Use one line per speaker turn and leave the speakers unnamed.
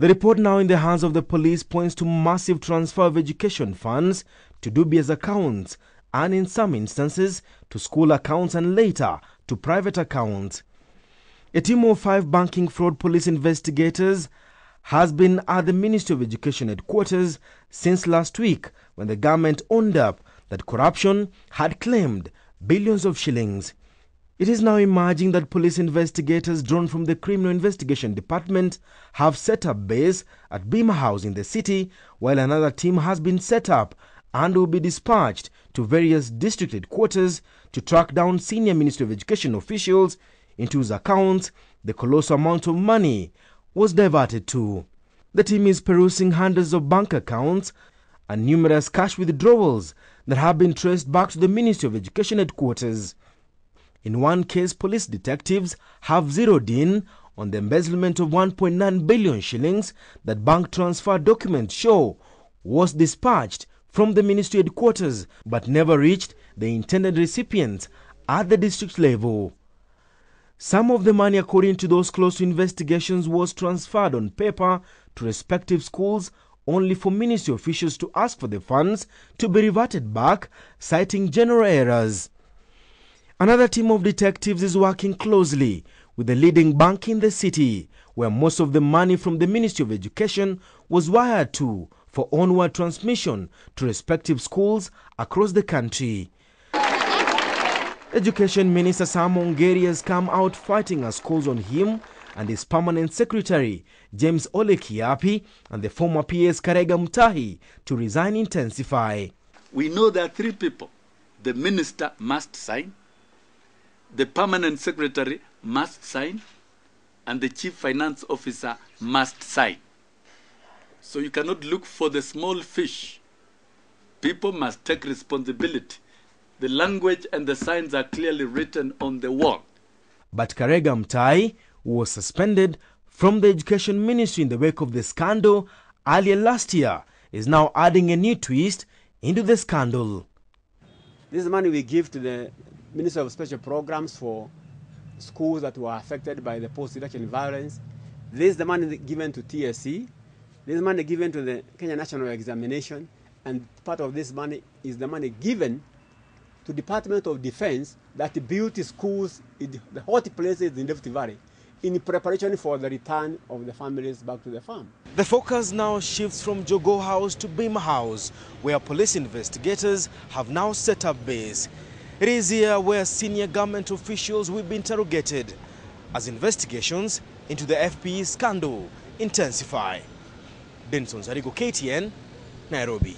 The report now in the hands of the police points to massive transfer of education funds to dubious accounts and in some instances to school accounts and later to private accounts. A team of 5 banking fraud police investigators has been at the Ministry of Education headquarters since last week when the government owned up that corruption had claimed billions of shillings. It is now emerging that police investigators drawn from the Criminal Investigation Department have set up base at Bima House in the city, while another team has been set up and will be dispatched to various district headquarters to track down senior Ministry of Education officials into whose accounts the colossal amount of money was diverted to. The team is perusing hundreds of bank accounts and numerous cash withdrawals that have been traced back to the Ministry of Education headquarters. In one case, police detectives have zeroed in on the embezzlement of 1.9 billion shillings that bank transfer documents show was dispatched from the ministry headquarters but never reached the intended recipients at the district level. Some of the money, according to those close to investigations, was transferred on paper to respective schools only for ministry officials to ask for the funds to be reverted back, citing general errors. Another team of detectives is working closely with the leading bank in the city, where most of the money from the Ministry of Education was wired to for onward transmission to respective schools across the country. Education Minister Sam Ongeri has come out fighting as calls on him and his permanent secretary, James Ole Kiapi, and the former PS Karega to resign intensify.
We know there are 3 people. The minister must sign, the permanent secretary must sign, and the chief finance officer must sign. So you cannot look for the small fish. People must take responsibility. The language and the signs are clearly written on the wall.
But Karega who was suspended from the Education Ministry in the wake of the scandal earlier last year, is now adding a new twist into the scandal.
This money we give to the Ministry of Special Programs for schools that were affected by the post-election violence. This is the money given to TSC. This is money given to the Kenya National Examination. And part of this money is the money given to Department of Defense that built schools in the hot places in Rift Valley in preparation for the return of the families back to the farm.
The focus now shifts from Jogo House to Bima House, where police investigators have now set up base. It is here where senior government officials will be interrogated as investigations into the FPE scandal intensify. Onsarigo, KTN, Nairobi.